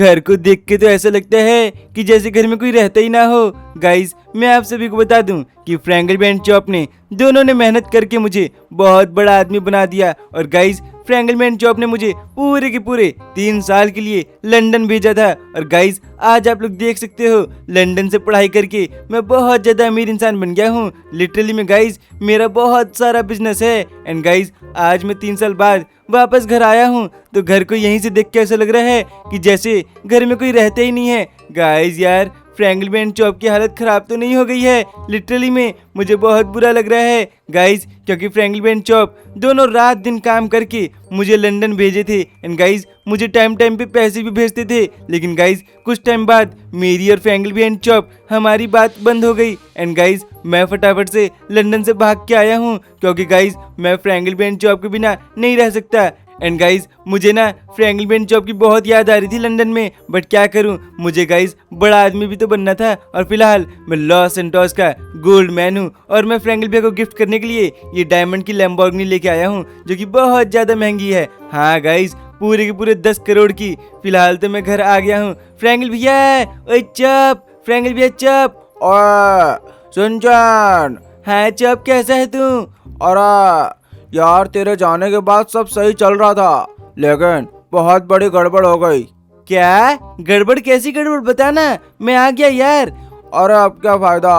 घर को देख के तो ऐसा लगता है कि जैसे घर में कोई रहता ही ना हो। गाइस मैं आप सभी को बता दूं कि फ्रैंकलिन एंड चॉप ने दोनों ने मेहनत करके मुझे बहुत बड़ा आदमी बना दिया। और गाइस फ्रैंकलिन एंड चॉप ने मुझे पूरे के पूरे 3 साल के लिए लंदन भेजा था। और गाइस आज आप लोग देख सकते हो लंदन से पढ़ाई करके मैं बहुत ज्यादा अमीर इंसान बन गया हूँ। लिटरली में गाइस मेरा बहुत सारा बिजनेस है। एंड गाइस आज मैं 3 साल बाद वापस घर आया हूँ तो घर को यहीं से देख के ऐसा लग रहा है कि जैसे घर में कोई रहता ही नहीं है। गाइस यार फ्रैंकलिन एंड चॉप की हालत खराब तो नहीं हो गई है? लिटरली में मुझे बहुत बुरा लग रहा है गाइस, क्योंकि फ्रैंकलिन एंड चॉप दोनों रात दिन काम करके मुझे लंदन भेजे थे। एंड गाइस मुझे टाइम टाइम पे पैसे भी भेजते थे। लेकिन गाइस कुछ टाइम बाद मेरी और फ्रैंकलिन एंड चॉप हमारी बात बंद हो गई। एंड गाइस मैं फटाफट से लंदन से भाग के आया हूँ, क्योंकि गाइस मैं फ्रैंकलिन एंड चॉप के बिना नहीं रह सकता। एंड गाइस मुझे ना फ्रैंकलिन एंड चॉप की बहुत याद आ रही थी लंदन में, बट क्या करूं, मुझे गाइस बड़ा आदमी भी तो बनना था। और फिलहाल मैं लॉस सैंटोस का गोल्ड मैन हूं और मैं फ्रैंकलिन भैया को गिफ्ट करने के लिए ये डायमंड की लैम्बोर्गिनी लेके आया हूं, जो कि बहुत ज्यादा महंगी है। हाँ गाइस पूरे के पूरे 10 करोड़ की। फिलहाल तो मैं घर आ गया हूँ। फ्रैंकलिन भैया ओए चॉप, फ्रैंकलिन भैया चॉप। ओए सुनचान। हाँ चॉप कैसा है तू? और यार तेरे जाने के बाद सब सही चल रहा था, लेकिन बहुत बड़ी गड़बड़ हो गई। क्या गड़बड़? कैसी गड़बड़ बताना, मैं आ गया यार। अरे अब क्या फायदा,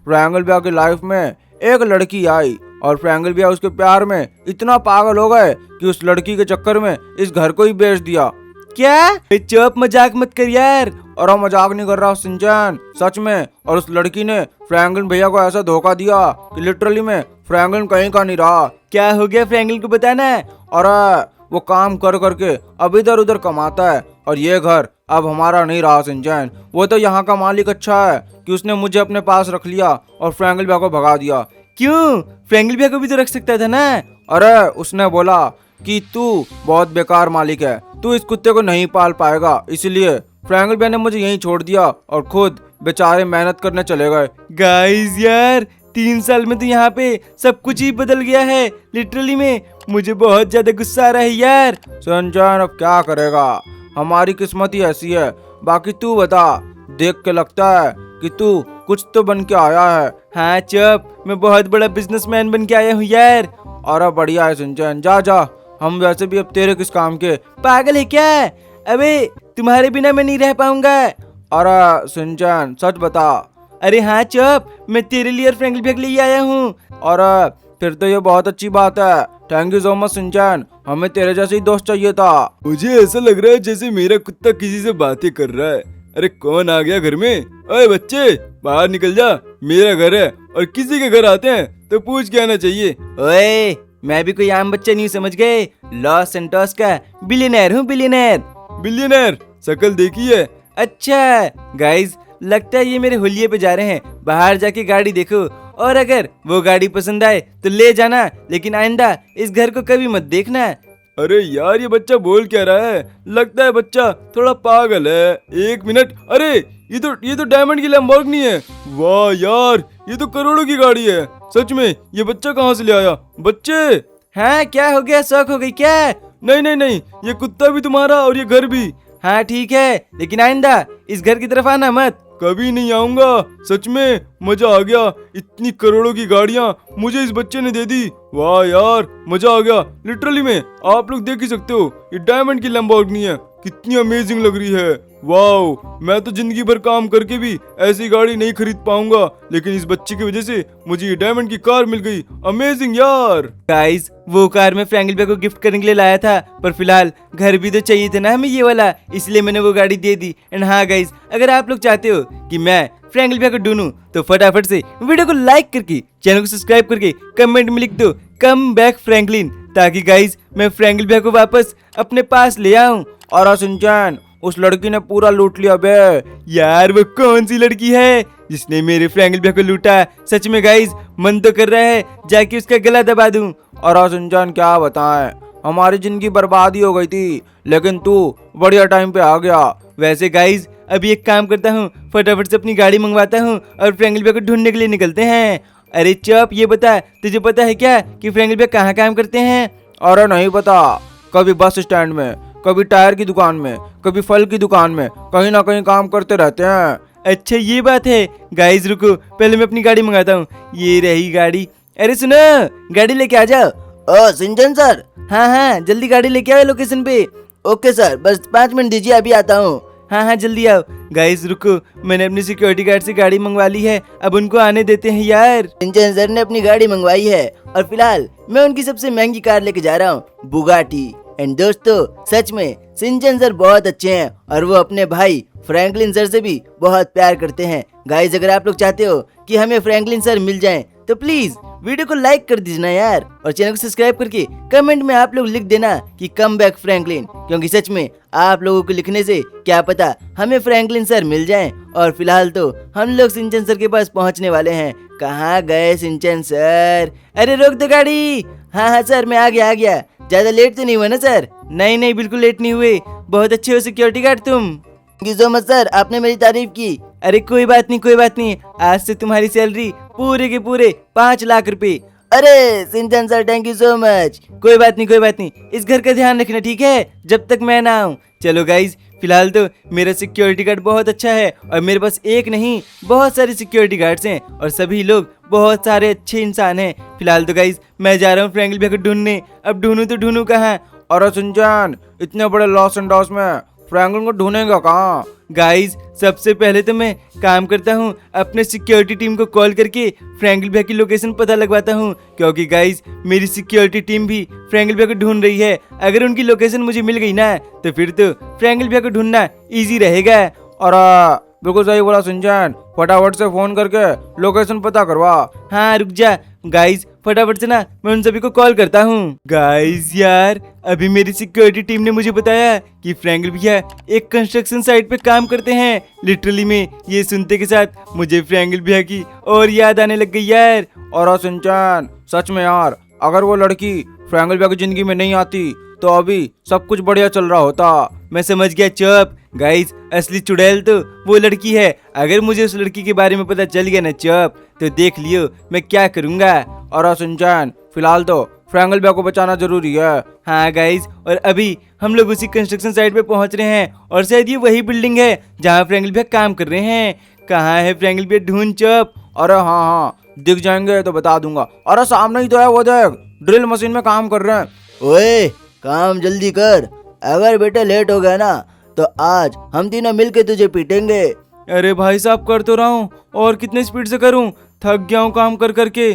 फ्रैंकलिन भैया की लाइफ में एक लड़की आई और फ्रैंकलिन भैया उसके प्यार में इतना पागल हो गए कि उस लड़की के चक्कर में इस घर को ही बेच दिया। क्या? चुप, मजाक मत कर यार। और मजाक नहीं कर रहा सिंचन, सच में। और उस लड़की ने फ्रैंकलिन भैया को ऐसा धोखा दिया कि लिटरली में फ्रैंकलिन कहीं का नहीं रहा। क्या हो गया फ्रैंकलिन को बताना है। और वो काम कर करके अब इधर उधर कमाता है और ये घर अब हमारा नहीं रहा सिंचन। वो तो यहाँ का मालिक अच्छा है कि उसने मुझे अपने पास रख लिया और फ्रैंकलिन भैया को भगा दिया। क्यों? फ्रैंकलिन भैया को भी तो रख सकता था ना। अरे उसने बोला कि तू बहुत बेकार मालिक है, तू इस कुत्ते को नहीं पाल पाएगा, इसलिए फ्रैंकलिन भैया ने मुझे यहीं छोड़ दिया और खुद बेचारे मेहनत करने चले गए। गाइस यार 3 साल में तो यहाँ पे सब कुछ ही बदल गया है। लिटरली में मुझे बहुत ज्यादा गुस्सा आ रहा है यार। सनशाइन अब क्या करेगा, हमारी किस्मत ही ऐसी है। बाकी तू बता, देख के लगता है कि तू कुछ तो बन के आया है। हाँ चुप, मैं बहुत बड़ा बिजनेसमैन बन के आया हूँ यार। और बढ़िया है सनशाइन, जा जा, हम वैसे भी अब तेरे किस काम के। पागल है क्या? अबे तुम्हारे बिना मैं नहीं रह पाऊंगा। और सनशाइन सच बता। अरे हाँ चुप, मैं तेरे लिए और फ्रैंकलिन भैया के लिए आया हूँ। और फिर तो ये बहुत अच्छी बात है। थैंक यू सो मच सिंचन, हमें तेरे जैसे ही दोस्त चाहिए था। मुझे ऐसा लग रहा है जैसे मेरा कुत्ता किसी से बातें कर रहा है। अरे कौन आ गया घर में? ओए बच्चे बाहर निकल जा, मेरा घर है और किसी के घर आते हैं तो पूछ के आना चाहिए। ओए मैं भी कोई आम बच्चा नहीं, समझ गए? लॉस सैंटोस का बिलियनर हूँ, बिलियनर। बिलियनर शक्ल देखी है? अच्छा गाइस लगता है ये मेरे हुलिये पे जा रहे हैं। बाहर जाके गाड़ी देखो और अगर वो गाड़ी पसंद आए तो ले जाना, लेकिन आइंदा इस घर को कभी मत देखना। अरे यार ये बच्चा बोल क्या रहा है? लगता है बच्चा थोड़ा पागल है। 1 मिनट। अरे ये तो डायमंड की लैम्बोर्गिनी है। वाह यार ये तो करोड़ों की गाड़ी है। सच में ये बच्चा कहाँ से ले आया? बच्चे हाँ क्या हो गया, शौक हो गई क्या? नहीं नहीं नहीं, ये कुत्ता भी तुम्हारा और ये घर भी। हाँ ठीक है, लेकिन आइंदा इस घर की तरफ आना मत। कभी नहीं आऊंगा। सच में मजा आ गया, इतनी करोड़ों की गाड़ियां मुझे इस बच्चे ने दे दी। वाह यार मजा आ गया। लिटरली में आप लोग देख ही सकते हो, ये डायमंड की लैम्बोर्गिनी है, कितनी अमेजिंग लग रही है। वाह मैं तो जिंदगी भर काम करके भी ऐसी गाड़ी नहीं खरीद पाऊंगा, लेकिन इस बच्चे की वजह से मुझे ये डायमंड की कार मिल गई। अमेजिंग यार। गाइस वो कार मैं फ्रैंकलिन भैया को गिफ्ट करने के लिए लाया था, पर फिलहाल घर भी तो चाहिए था ना हमें ये वाला, इसलिए मैंने वो गाड़ी दे दी। एंड हाँ गाइस अगर आप लोग चाहते हो कि मैं फ्रैंकलिन भैया को ढूंढूं तो फटाफट से वीडियो को लाइक करके चैनल को सब्सक्राइब करके कमेंट में लिख दो कम बैक फ्रैंकलिन, ताकि गाइस मैं फ्रैंकलिन भैया को वापस अपने पास ले आऊं। और सिंचन उस लड़की ने पूरा लूट लिया बे। यार वो कौन सी लड़की है जिसने मेरे फ्रैंकलिन भैया को लूटा? सच में गाइस मन तो कर रहा है जाके उसका गला दबा दूं। और सिंचन क्या बताएं, हमारी जिंदगी बर्बाद ही हो गई थी, लेकिन तू बढ़िया टाइम पे आ गया। वैसे गाइस अभी एक काम करता हूँ, फटाफट से अपनी गाड़ी मंगवाता हूँ और फ्रैंकलिन भैया को ढूंढने के लिए निकलते हैं। अरे चुप, ये बता तुझे पता है क्या कि फ्रैंकलिन भैया कहाँ काम करते हैं? अरे नहीं पता, कभी बस स्टैंड में, कभी टायर की दुकान में, कभी फल की दुकान में, कहीं ना कहीं काम करते रहते हैं। अच्छा ये बात है। गाइस रुको, पहले मैं अपनी गाड़ी मंगाता हूँ। ये रही गाड़ी। अरे सुनो, गाड़ी लेके आ जाओ। ओ सिंचन सर। हाँ हाँ, जल्दी गाड़ी लेके आओ लोकेशन पे। ओके सर, बस 5 मिनट दीजिए, अभी आता हूँ। हाँ हाँ जल्दी आओ। गाइस रुको, मैंने अपनी सिक्योरिटी गार्ड से गाड़ी मंगवा ली है, अब उनको आने देते हैं यार। सिंचन सर ने अपनी गाड़ी मंगवाई है और फिलहाल मैं उनकी सबसे महंगी कार लेके जा रहा हूँ, बुगाटी। एंड दोस्तों, सच में सिंचन सर बहुत अच्छे हैं और वो अपने भाई फ्रैंकलिन सर से भी बहुत प्यार करते हैं। गाइस अगर आप लोग चाहते हो कि हमें फ्रैंकलिन सर मिल जाएं तो प्लीज वीडियो को लाइक कर दीजिए ना यार, और चैनल को सब्सक्राइब करके कमेंट में आप लोग लिख देना कि कम बैक फ्रैंकलिन, क्योंकि सच में आप लोगों को लिखने से क्या पता हमें फ्रैंकलिन सर मिल जाएं। और फिलहाल तो हम लोग सिंचन सर के पास पहुंचने वाले हैं। कहाँ गए सिंचन सर? अरे रोक दो गाड़ी। हाँ हाँ सर, मैं आ गया। ज्यादा लेट तो नहीं हुआ ना सर? नहीं नहीं, बिल्कुल लेट नहीं हुए। बहुत अच्छे हो सिक्योरिटी गार्ड तुम। Thank you so much sir, आपने मेरी तारीफ की। अरे कोई बात नहीं, आज से तुम्हारी सैलरी पूरे के पूरे 5 लाख रुपए। अरे Sinchan sir, thank you so much. कोई बात नहीं, इस घर का ध्यान रखना ठीक है, जब तक मैं ना आऊँ। चलो गाइज, फिलहाल तो मेरा सिक्योरिटी गार्ड बहुत अच्छा है और मेरे पास एक नहीं बहुत सारे सिक्योरिटी गार्ड्स हैं और सभी लोग बहुत सारे अच्छे इंसान हैं। फिलहाल तो गाइज मैं जा रहा हूँ फ्रैंकलिन भैया को ढूंढने। अब ढूंढूं तो ढूंढूं कहाँ? अरे सिंचन, इतने बड़े लॉस एंडोस में फ्रैंकलिन को ढूंढेगा कहाँ? गाइज सबसे पहले तो मैं काम करता हूँ, अपने सिक्योरिटी टीम को कॉल करके फ्रैंकलिन भैया की लोकेशन पता लगवाता हूँ, क्योंकि गाइज मेरी सिक्योरिटी टीम भी फ्रैंकलिन भैया को ढूंढ रही है। अगर उनकी लोकेशन मुझे मिल गई ना तो फिर तो फ्रैंकलिन भैया को ढूंढना इजी रहेगा। और बिल्कुल सही बोला सिंचन, फटाफट से फोन करके लोकेशन पता करवा। हाँ रुक जा गाइज, फटाफट से ना मैं उन सभी को कॉल करता हूँ। गाइज यार, अभी मेरी सिक्योरिटी टीम ने मुझे बताया कि फ्रैंकलिन भैया एक कंस्ट्रक्शन साइट पे काम करते हैं। लिटरली में ये सुनते के साथ मुझे फ्रैंकलिन भैया की और याद आने लग गई यार। और सिंचन, सच में यार, अगर वो लड़की फ्रैंकलिन भैया की जिंदगी में नहीं आती तो अभी सब कुछ बढ़िया चल रहा होता। मैं समझ गया, चुप। गाइज असली चुड़ैल तो वो लड़की है। अगर मुझे उस लड़की के बारे में पता चल गया ना चुप, तो देख लियो मैं क्या करूंगा। और सिंचन, फिलहाल तो फ्रैंकलिन भैया को बचाना जरूरी है। हाँ गाइज, और अभी हम लोग उसी कंस्ट्रक्शन साइट पे पहुंच रहे हैं और शायद ये वही बिल्डिंग है जहाँ फ्रैंकलिन भैया काम कर रहे हैं। कहाँ है फ्रैंकलिन भैया? ढूंढ चुप। अरे हाँ, दिख जाएंगे तो बता दूंगा। अरे सामने ही तो है, वो देख, ड्रिल मशीन में काम कर रहे हैं। ओए काम जल्दी कर, अगर बेटा लेट हो गया ना तो आज हम तीनों मिलके तुझे पीटेंगे। अरे भाई साहब, कर तो रहा हूँ, और कितने स्पीड से करूँ? थक गया हूँ काम कर करके।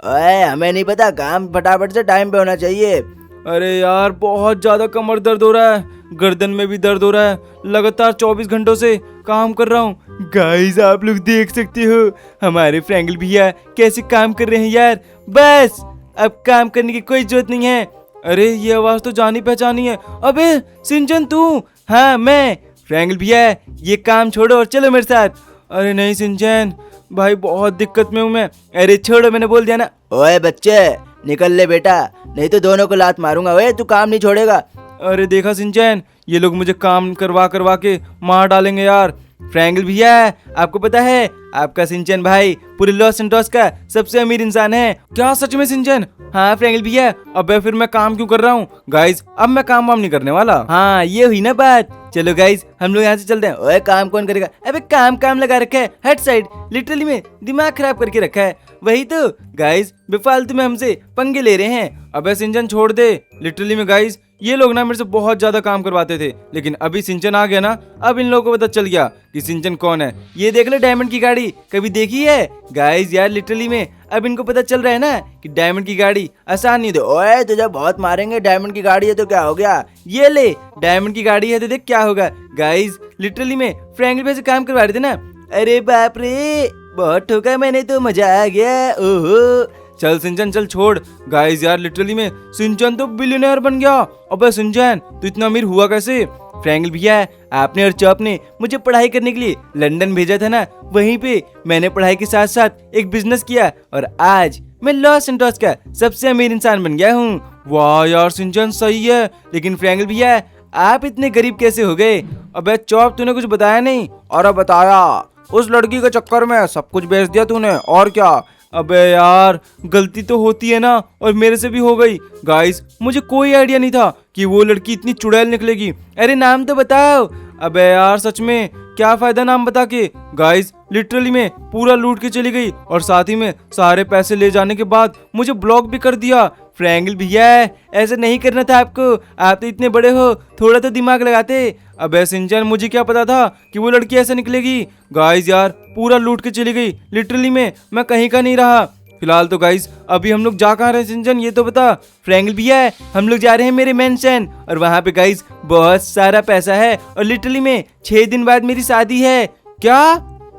ओए हमें नहीं पता, काम फटाफट से टाइम पे होना चाहिए। अरे यार, बहुत ज्यादा कमर दर्द हो रहा है, गर्दन में भी दर्द हो रहा है। लगातार 24 घंटों से काम कर रहा हूँ। गाइस आप लोग देख सकते हो हमारे फ्रैंकलिन भैया कैसे काम कर रहे हैं यार। बस अब काम करने की कोई जरूरत नहीं है। अरे ये आवाज तो जानी पहचानी है। अबे सिंचन तू? हाँ मैं। फ्रैंकलिन भैया ये काम छोड़ो और चलो मेरे साथ। अरे नहीं सिंचन भाई, बहुत दिक्कत में हूँ मैं। अरे छोड़ो, मैंने बोल दिया ना। ओए बच्चे निकल ले बेटा, नहीं तो दोनों को लात मारूंगा। ओए तू काम नहीं छोड़ेगा। अरे देखा सिंचन, ये लोग मुझे काम करवा करवा के मार डालेंगे यार। फ्रैंकलिन भैया आपको पता है, आपका सिंचन भाई पूरे लॉस सेंटोस का सबसे अमीर इंसान है। क्या सच में सिंचन? हाँ फ्रैंकलिन भैया। अबे फिर मैं काम क्यों कर रहा हूँ? गाइस अब मैं काम वाम नहीं करने वाला। हाँ ये हुई ना बात। चलो गाइस हम लोग यहाँ से चलते हैं। ओए काम कौन करेगा? अबे काम लगा रखा है हेड साइड, लिटरली में दिमाग खराब करके रखा है। वही तो गाइस, बेफालतू में हमसे पंगे ले रहे हैं। अबे सिंचन छोड़ दे। लिटरली में गाइस ये लोग ना मेरे से बहुत ज्यादा काम करवाते थे, लेकिन अभी सिंचन आ गया ना, अब इन लोगों को पता चल गया कि सिंचन कौन है। ये देख ले डायमंड की गाड़ी, कभी देखी है गाइस? यार लिटरली में अब इनको पता चल रहा है ना कि डायमंड की गाड़ी आसान नहीं। ओए तुझे बहुत मारेंगे, डायमंड की गाड़ी है तो क्या हो गया? ये ले डायमंड की गाड़ी है तो देख क्या होगा। गाइस लिटरली में फ्रैंकलिन भैया से काम करवा रहे थे ना। अरे बाप रे, बहुत ठोका मैंने तो, मजा आ गया। ओहो चल सिंचन चल छोड़। गाइस यार लिटरली में सिंचन तो बिलियनर बन गया। अबे सिंचन तू इतना अमीर हुआ कैसे? फ्रैंकलिन भैया आपने और चॉप ने मुझे पढ़ाई करने के लिए लंदन भेजा था ना, वहीं पे मैंने पढ़ाई के साथ साथ एक बिजनेस किया और आज मैं लॉस सेंटोस का सबसे अमीर इंसान बन गया हूँ। वाह यार सिंचन सही है, लेकिन फ्रैंकलिन भैया आप इतने गरीब कैसे हो गए? अबे चॉप तूने कुछ बताया नहीं। और बताया, उस लड़की के चक्कर में सब कुछ बेच दिया तूने, और क्या। अबे यार गलती तो होती है ना, और मेरे से भी हो गई। गाइस मुझे कोई आइडिया नहीं था कि वो लड़की इतनी चुड़ैल निकलेगी। अरे नाम तो बताओ। अबे यार सच में क्या फायदा नाम बता के। गाइस लिटरली में पूरा लूट के चली गई, और साथ ही में सारे पैसे ले जाने के बाद मुझे ब्लॉक भी कर दिया। फ्रैंकल भैया ऐसे नहीं करना था आपको, आप तो इतने बड़े हो, थोड़ा तो दिमाग लगाते। अबे सिंचन मुझे क्या पता था कि वो लड़की ऐसे निकलेगी। गाइस यार पूरा लूट के चली गई, लिटरली में मैं कहीं का नहीं रहा। फिलहाल तो गाइस अभी हम लोग जा कहाँ रहे हैं सिंचन, ये तो बता। फ्रैंकल भैया हम लोग जा रहे हैं मेरे मेंशन, और वहाँ पे गाइस बहुत सारा पैसा है, और लिटरली में 6 दिन बाद मेरी शादी है। क्या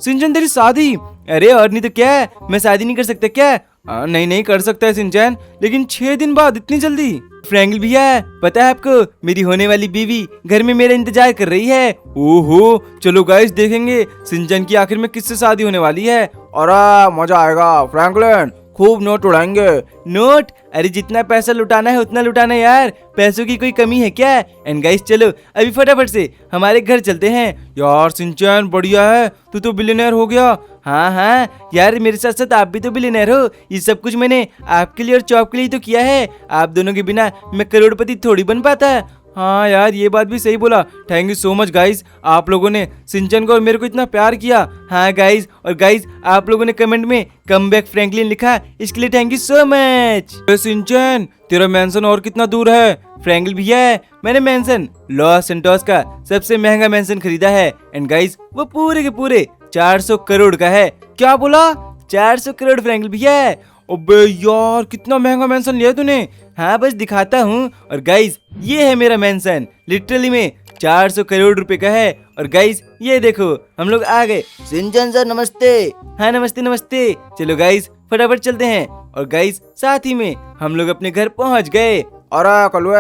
सिंचन तेरी शादी? अरे और नहीं तो क्या, मैं शादी नहीं कर सकता क्या? नहीं नहीं कर सकता है सिंचन, लेकिन 6 दिन बाद इतनी जल्दी? फ्रैंकल भैया पता है आपको, मेरी होने वाली बीवी घर में मेरा इंतजार कर रही है। ओहो चलो गाइस देखेंगे सिंचन की आखिर में किससे शादी होने वाली है। अरे मजा आएगा फ्रैंकलिन, खूब नोट उड़ाएंगे। नोट? अरे जितना पैसा लुटाना है उतना लुटाना है यार, पैसों की कोई कमी है क्या? एंड गाइस चलो अभी फटाफट से हमारे घर चलते हैं। यार सिंचन बढ़िया है, तू तो बिलियनर हो गया। हाँ हाँ यार मेरे साथ साथ आप भी तो बिलियनर हो, ये सब कुछ मैंने आपके लिए और चॉप के लिए तो किया है, आप दोनों के बिना मैं करोड़पति थोड़ी बन पाता। हाँ यार ये बात भी सही बोला। Thank you so much guys, आप लोगों ने सिंचन को और मेरे को इतना प्यार किया। हाँ गाइस, और गाइस आप लोगों ने कमेंट में कम बैक फ्रैंकलिन लिखा, इसके लिए थैंक यू सो मच। सिंचन तेरा मेंशन और कितना दूर है? फ्रैंकल भैया मैंने मेंशन लॉस सेंटोस का सबसे महंगा मेंशन खरीदा है, एंड गाइस वो पूरे के पूरे 400 करोड़ का है। क्या बोला? 400 करोड़ फ्रैंकल भैया। अबे यार कितना महंगा मेंशन लिया तूने। हाँ बस दिखाता हूँ। और गाइस ये है मेरा मेंशन, लिटरली में 400 करोड़ रुपए का है। और गाइस ये देखो हम लोग आ गए। सिंचन सर नमस्ते। हाँ नमस्ते नमस्ते। चलो गाइस फटाफट चलते हैं, और गाइस साथ ही में हम लोग अपने घर पहुंच गए। अरे कलवे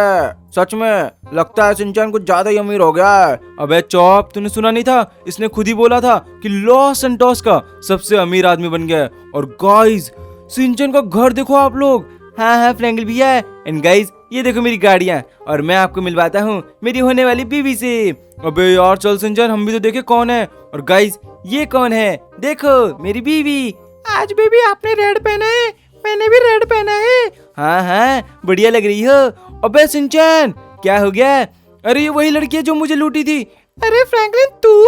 सच में लगता है सिंचन कुछ ज्यादा ही अमीर हो गया है। अबे चौप तूने सुना नहीं था, इसने खुद ही बोला था कि लॉस सेंटोस का सबसे अमीर आदमी बन गया है। और गाइस सिंचन का घर देखो आप लोग। हाँ हाँ फ्रैंकल भैया, एंड गाइस ये देखो मेरी गाड़ियाँ, और मैं आपको मिलवाता हूँ मेरी होने वाली बीवी से। अबे यार चल सिंचन हम भी तो देखे कौन है। और गाइस ये कौन है, देखो मेरी बीवी। आज बेबी आपने रेड पहना है, मैंने भी रेड पहना है। हाँ हाँ बढ़िया लग रही हो। अबे सिंचन क्या हो गया? अरे ये वही लड़की है जो मुझे लूटी थी। अरे फ्रैंकलिन तू?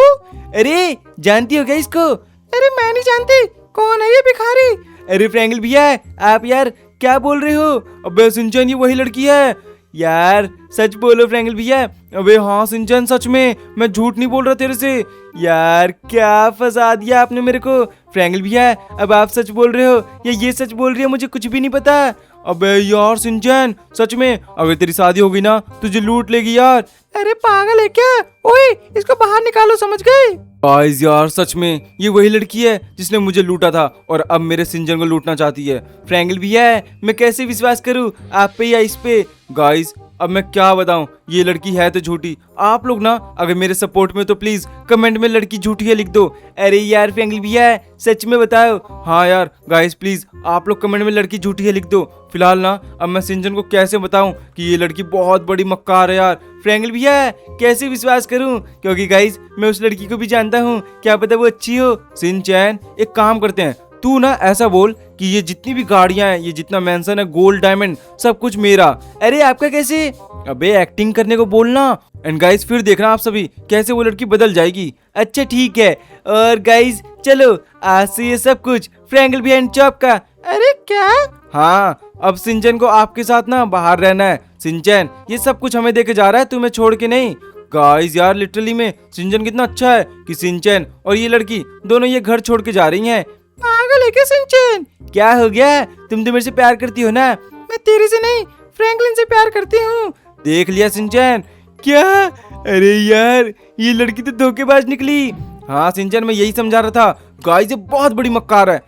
अरे जानती हो क्या इसको? अरे मैं नहीं जानती, कौन है ये भिखारी? अरे फ्रैंकल भैया आप यार क्या बोल रहे हो? अबे सिंचन ये वही लड़की है यार, सच बोलो फ्रैंकल भैया। अबे हाँ सिंचन सच में, मैं झूठ नहीं बोल रहा तेरे से। यार क्या फंसा दिया आपने मेरे को। फ्रैंकल भैया अब आप सच बोल रहे हो या ये सच बोल रही है, मुझे कुछ भी नहीं पता। अबे यार सिंचन सच में, अगर तेरी शादी होगी ना तुझे लूट लेगी यार। अरे पागल है क्या? ओए इसको बाहर निकालो, समझ गए? गाइस यार सच में ये वही लड़की है जिसने मुझे लूटा था, और अब मेरे सिंचन को लूटना चाहती है। फ्रैंकल भैया मैं कैसे विश्वास करूं आप पे या इस पे? गाइस अब मैं क्या बताऊं, ये लड़की है तो झूठी। आप लोग ना अगर मेरे सपोर्ट में तो प्लीज कमेंट में लड़की झूठी है लिख दो। अरे यार फ्रैंकल भैया सच में बताओ। हाँ यार गाइस प्लीज आप लोग कमेंट में लड़की झूठी है लिख दो। फिलहाल ना अब मैं सिंचन को कैसे बताऊं कि ये लड़की बहुत बड़ी मक्कार है यार। फ्रैंकल भैया कैसे विश्वास करूं, क्योंकि गाइस मैं उस लड़की को भी जानता हूं, क्या पता वो अच्छी हो। सिंचन एक काम करते हैं, तू ना ऐसा बोल कि ये जितनी भी गाड़ियां हैं, ये जितना मेंशन है, गोल्ड डायमंड सब कुछ मेरा। अरे आपका कैसे? अबे एक्टिंग करने को बोलना। एंड गाइस फिर देखना आप सभी कैसे वो लड़की बदल जाएगी। अच्छा ठीक है। और गाइस चलो आज से ये सब कुछ फ्रैंकल भैया एंड चॉप का। अरे क्या? हाँ अब सिंचन को आपके साथ ना बाहर रहना है। सिंचन ये सब कुछ हमें देके जा रहा है, तुम्हें छोड़ के नहीं। गाइस यार लिटरली में सिंचन कितना अच्छा है कि सिंचन और ये लड़की दोनों ये घर छोड़ के जा रही हैं। पागल है क्या सिंचन? क्या हो गया? तुम तो मेरे से प्यार करती हो ना? मैं तेरे से नहीं फ्रैंकलिन से प्यार करती हूँ। देख लिया सिंचन? क्या? अरे यार ये लड़की तो धोखेबाज निकली। हाँ सिंचन मैं यही समझा रहा था। गाइस ये बहुत बड़ी मक्कार है।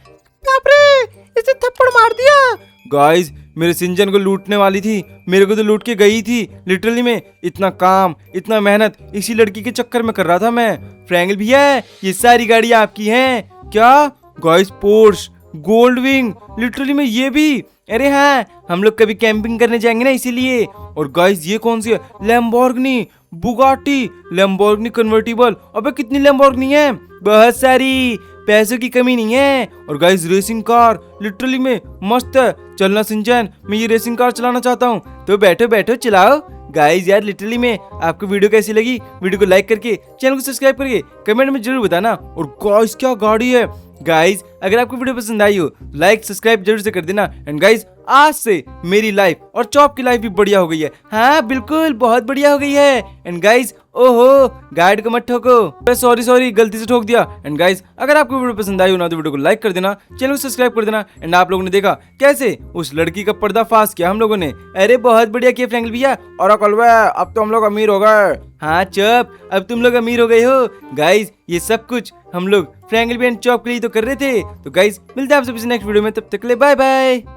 बाप रे इसे थप्पड़ मार दिया। गाइस मेरे सिंचन को लूटने वाली थी, मेरे को तो लूट के गई थी। लिटरली में इतना काम इतना मेहनत इसी लड़की के चक्कर में कर रहा था मैं। फ्रैंकल भैया ये सारी गाड़ियाँ आपकी हैं क्या? Guys Porsche, gold wing, literally में ये भी। अरे हाँ हम लोग कभी कैंपिंग करने जाएंगे ना इसीलिए। और गाइस ये कौन सी है? Lamborghini, Bugatti, Lamborghini convertible. अबे कितनी लैम्बोर्गिनी है? बहुत सारी, पैसों की कमी नहीं है। और गाइस रेसिंग कार लिटरली में मस्त है। चलना सिंचैन, मैं ये रेसिंग कार चलाना चाहता हूँ। तो बैठो बैठो चलाओ। गाइस यार लिटरली में आपको वीडियो कैसी लगी, वीडियो को लाइक करके चैनल को सब्सक्राइब करके कमेंट में जरूर बताना। और गाइस क्या गाड़ी है। गाइस अगर आपको वीडियो पसंद आई हो लाइक सब्सक्राइब जरूर से कर देना। एंड गाइस आज से मेरी लाइफ और चॉप की लाइफ भी बढ़िया हो गई है। हाँ बिल्कुल बहुत बढ़िया हो गई है। एंड गाइस ओहो गाइड को मत ठोको। सॉरी गलती से ठोक दिया। एंड गाइस अगर आपको वीडियो पसंद आई हो ना तो वीडियो को लाइक कर देना, चैनल को सब्सक्राइब कर देना। एंड आप लोगों ने देखा कैसे उस लड़की का पर्दाफाश किया हम लोगों ने। अरे बहुत बढ़िया किया फ्रैंकल भैया। और अकलवे अब तो हम लोग अमीर हो गए। हाँ चुप, अब तुम लोग अमीर हो गए हो। गाइस ये सब कुछ हम लोग फ्रैंकल भी एंड चॉप के लिए तो कर रहे थे। तो गाइस मिलते हैं आपसे नेक्स्ट वीडियो में, तब तक के लिए बाय बाय।